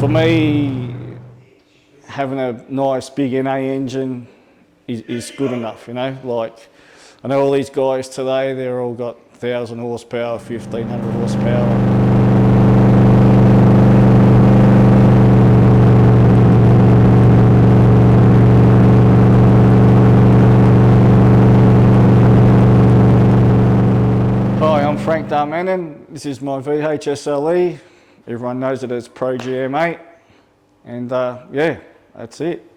For me, having a nice big NA engine is good enough, you know. Like, I know all these guys today, they're all got 1,000 horsepower, 1,500 horsepower. This is my VHSLE. Everyone knows it as ProGM8, and yeah, that's it.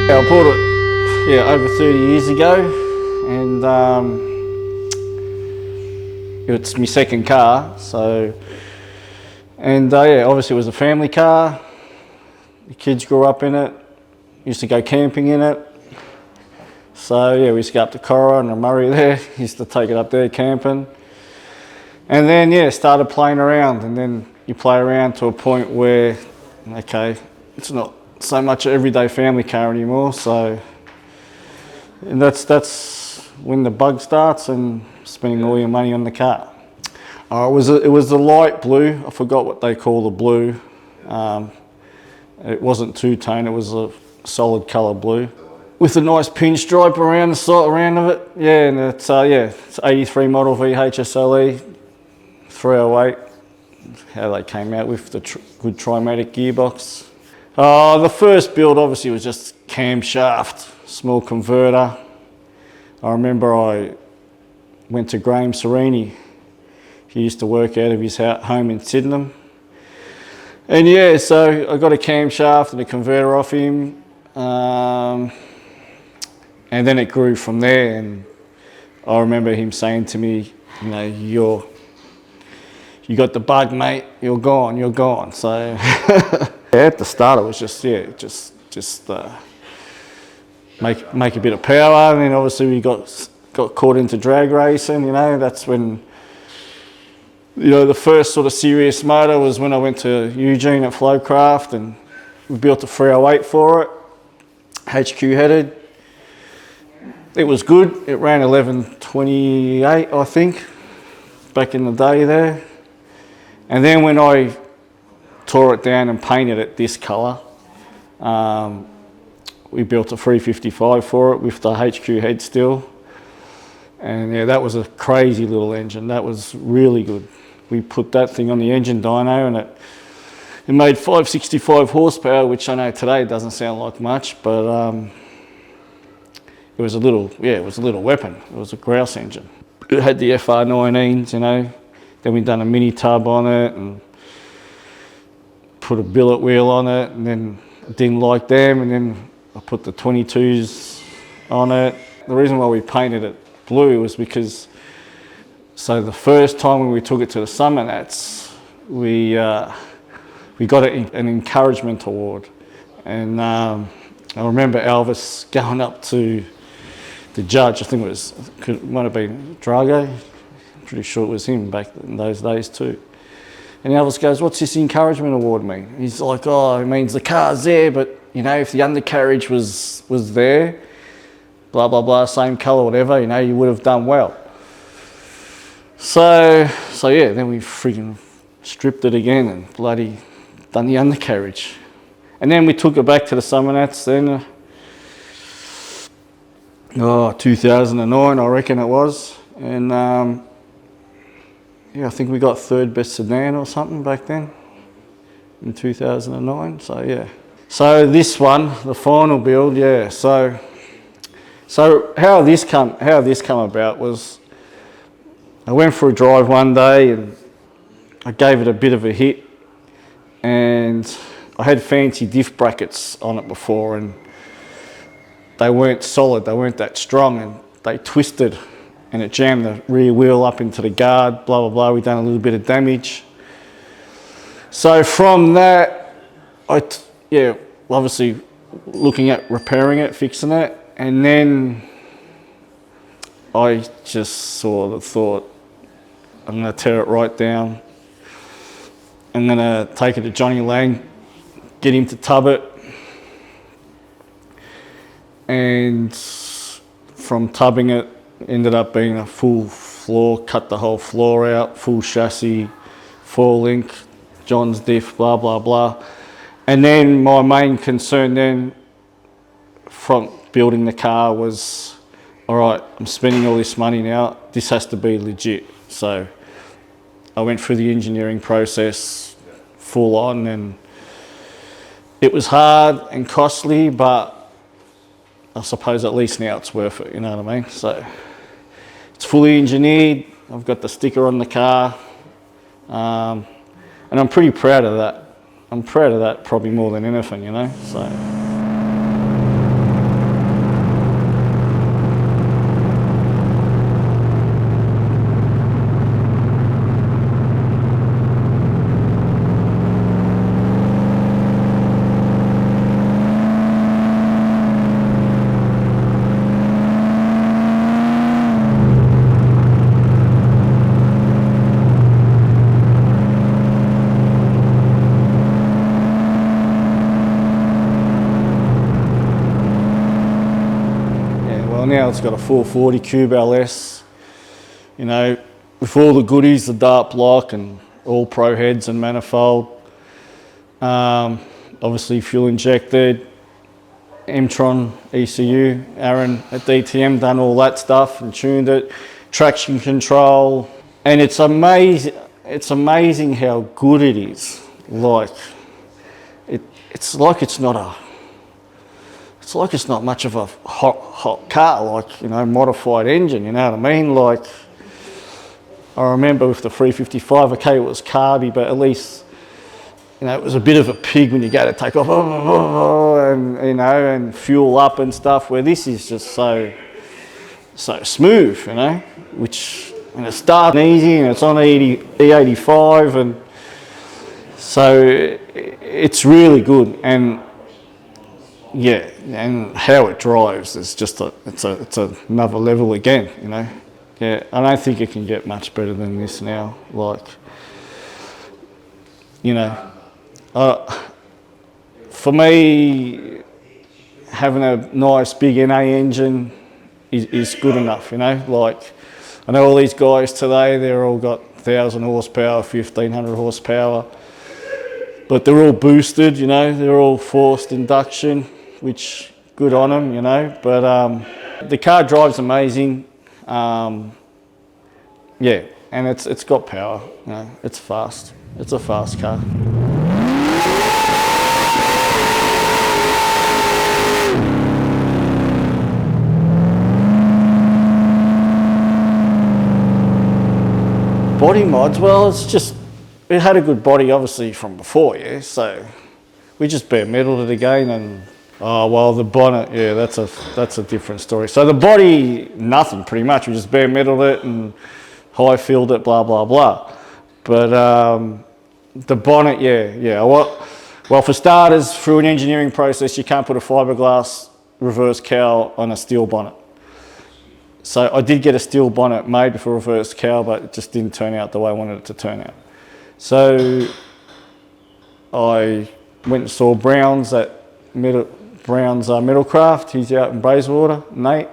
I bought it, over 30 years ago, and it's my second car. So, and obviously it was a family car. The kids grew up in it. Used to go camping in it. So yeah, we used to go up to Cora and the Murray there. Used to take it up there camping, and then started playing around. And then you play around to a point where, okay, it's not so much an everyday family car anymore, so and that's when the bug starts and spending all your money on the car. It was a light blue. I forgot what they call the blue. It wasn't two-tone, it was a solid colour blue with a nice pinstripe around the side of it. Yeah, and it's 83 model VHSLE 308. How they came out with the good Trimatic gearbox. The first build obviously was just camshaft, small converter. I remember I went to Graham Serini. He used to work out of his home in Sydenham. And yeah, so I got a camshaft and a converter off him. And then it grew from there. And I remember him saying to me, you know, you got the bug, mate, you're gone. So. At the start it was just make a bit of power, and then obviously we got caught into drag racing. You know, that's when, you know, the first sort of serious motor was when I went to Eugene at Flowcraft, and we built a 308 for it, HQ headed. It was good. It ran 1128, I think, back in the day there. And then when I tore it down and painted it this colour, we built a 355 for it with the HQ head still. And yeah, that was a crazy little engine. That was really good. We put that thing on the engine dyno, and it made 565 horsepower, which I know today doesn't sound like much, but it was a little weapon. It was a grouse engine. It had the FR19s, you know. Then we done a mini tub on it and put a billet wheel on it, and then I didn't like them, and then I put the 22s on it. The reason why we painted it blue was because, so the first time when we took it to the Summernats, we got an encouragement award, and I remember Elvis going up to the judge. I think it might have been Drago. I'm pretty sure it was him back in those days too. And Elvis goes, "What's this encouragement award mean?" He's like, "Oh, it means the car's there, but you know, if the undercarriage was there, blah blah blah, same colour, whatever, you know, you would have done well." So yeah, then we friggin' stripped it again and bloody done the undercarriage, and then we took it back to the Summernats. Then 2009, I reckon it was, and. Yeah, I think we got third best sedan or something back then in 2009. So yeah. So this one, the final build, yeah. So how this come about was, I went for a drive one day and I gave it a bit of a hit and I had fancy diff brackets on it before, and they weren't solid, they weren't that strong, and they twisted and it jammed the rear wheel up into the guard, blah, blah, blah. We done a little bit of damage. So from that, obviously looking at repairing it, fixing it, and then I just sort of thought, I'm gonna tear it right down. I'm gonna take it to Johnny Lang, get him to tub it, and from tubbing it, ended up being a full floor, cut the whole floor out, full chassis, 4-link, John's diff, blah, blah, blah. And then my main concern then from building the car was, all right, I'm spending all this money now, this has to be legit. So I went through the engineering process full on, and it was hard and costly, but I suppose at least now it's worth it, you know what I mean? So it's fully engineered, I've got the sticker on the car, and I'm pretty proud of that. I'm proud of that probably more than anything, you know, so. Now it's got a 440 cube LS, you know, with all the goodies, the dart block and all pro heads and manifold. Obviously fuel injected, Mtron ECU, Aaron at DTM done all that stuff and tuned it, traction control, and it's amazing how good it is. Like, it's like it's not much of a hot car, like, you know, modified engine, you know what I mean? Like, I remember with the 355, okay, it was carby, but at least, you know, it was a bit of a pig when you go to take off, and, you know, and fuel up and stuff, where this is just so smooth, you know, which, and it starts easy, and it's on E85, and so it's really good. And yeah, and how it drives is just it's another level again, you know. Yeah, I don't think it can get much better than this now. Like, you know, for me, having a nice big NA engine is good enough, you know. Like, I know all these guys today, they're all got 1,000 horsepower, 1,500 horsepower, but they're all boosted, you know. They're all forced induction, which good on them, you know, but the car drives amazing, yeah, and it's got power, you know, it's fast, it's a fast car. Body mods, well, it had a good body obviously from before, yeah, so we just bare metaled it again. And oh, well, the bonnet, yeah, that's a different story. So the body, nothing pretty much. We just bare metaled it and high filled it, blah, blah, blah. But the bonnet, yeah. Well, for starters, through an engineering process, you can't put a fiberglass reverse cowl on a steel bonnet. So I did get a steel bonnet made for reverse cowl, but it just didn't turn out the way I wanted it to turn out. So I went and saw Brown's Metalcraft, he's out in Bayswater, Nate.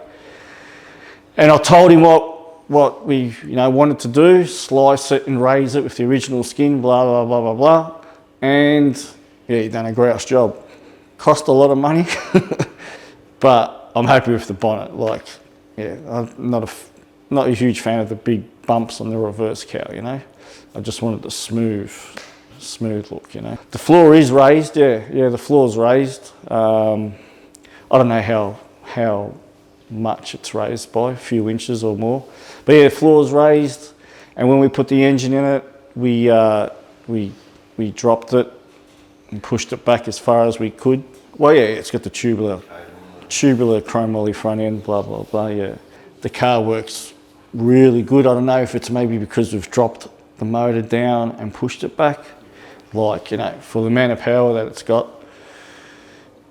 And I told him what we wanted to do, slice it and raise it with the original skin, blah, blah, blah, blah, blah. And yeah, he done a grouse job. Cost a lot of money, but I'm happy with the bonnet. Like, yeah, I'm not a huge fan of the big bumps on the reverse cowl, you know. I just wanted the smooth look, you know. The floor is raised, yeah, the floor's raised. I don't know how much it's raised by, a few inches or more. But yeah, the floor's raised, and when we put the engine in it, we dropped it and pushed it back as far as we could. Well, yeah, it's got the tubular chrome moly front end, blah, blah, blah, yeah. The car works really good. I don't know if it's maybe because we've dropped the motor down and pushed it back, like, you know, for the amount of power that it's got.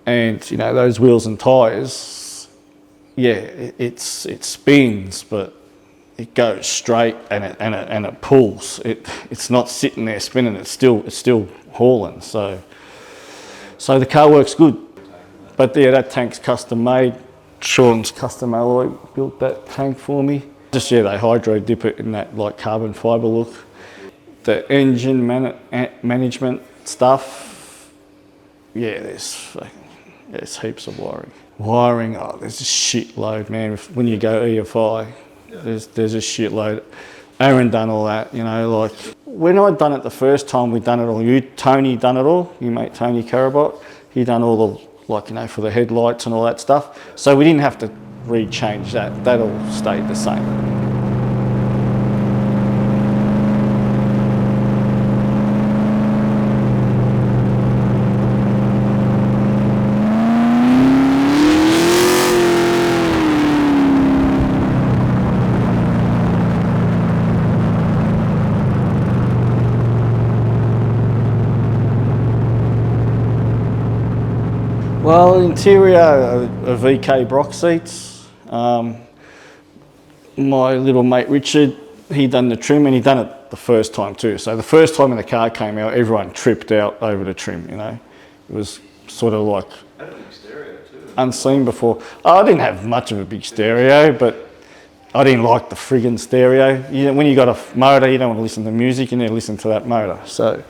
And, you know, those wheels and tyres, yeah, it spins, but it goes straight and it pulls. It's not sitting there spinning, it's still hauling. So the car works good. But yeah, that tank's custom made. Sean's Custom Alloy built that tank for me. Just, yeah, they hydro dip it in that like carbon fibre look. The engine management stuff, yeah, there's heaps of wiring. Wiring, oh, there's a shitload, man. When you go EFI, there's a shitload. Aaron done all that, you know, like when I'd done it the first time, we'd done it all. Tony done it all, you mate Tony Carabot. He done all the, like, you know, for the headlights and all that stuff. So we didn't have to rechange that. That all stayed the same. Well, interior are VK Brock seats. My little mate Richard, he done the trim, and he done it the first time too. So the first time when the car came out, everyone tripped out over the trim, you know. It was sort of like unseen before. I didn't have much of a big stereo, but I didn't like the friggin' stereo. You know, when you got a motor, you don't want to listen to music, you need to listen to that motor. So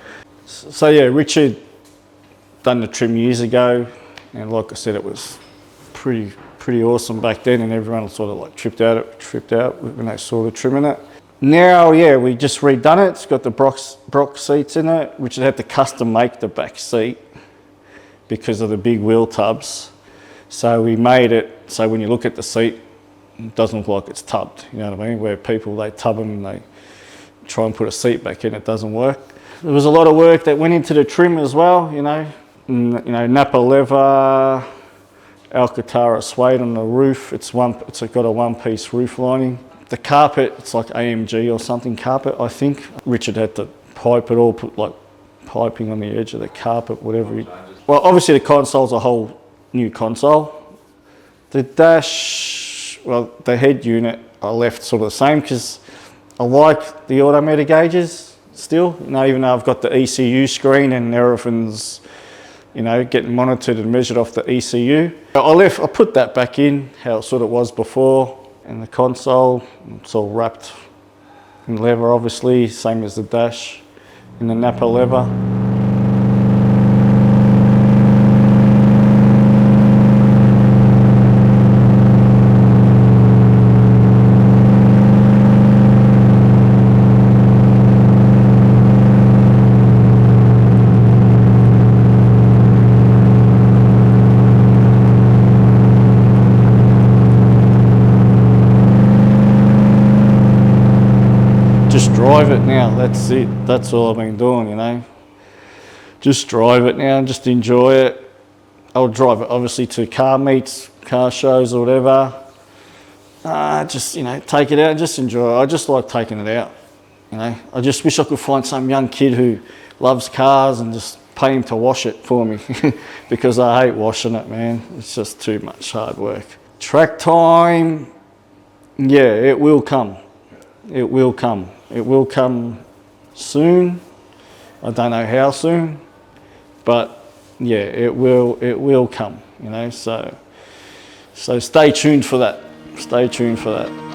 yeah, Richard done the trim years ago. And like I said, it was pretty awesome back then, and everyone sort of like tripped out when they saw the trim in it. Now, yeah, we just redone it. It's got the Brock seats in it, which had to custom make the back seat because of the big wheel tubs. So we made it so when you look at the seat, it doesn't look like it's tubbed. You know what I mean? Where people, they tub them and they try and put a seat back in, it doesn't work. There was a lot of work that went into the trim as well, you know. You know, Napa leather, Alcantara suede on the roof. It's got a one-piece roof lining. The carpet, it's like AMG or something carpet, I think. Richard had to pipe it all, put like piping on the edge of the carpet, whatever. Well, obviously the console's a whole new console. The dash, well, the head unit I left sort of the same because I like the automatic gauges still. You know, even though I've got the ECU screen and everything's, you know, getting monitored and measured off the ECU. I put that back in, how it sort of was before, and the console, it's all wrapped in leather obviously, same as the dash in the Napa leather. Just drive it now, that's it. That's all I've been doing, you know. Just drive it now and just enjoy it. I'll drive it obviously to car meets, car shows or whatever. Just, you know, take it out and just enjoy it. I just like taking it out, you know. I just wish I could find some young kid who loves cars and just pay him to wash it for me because I hate washing it, man. It's just too much hard work. Track time, yeah, it will come. It will come. It will come soon. I don't know how soon, but yeah, it will come, you know, so stay tuned for that. Stay tuned for that.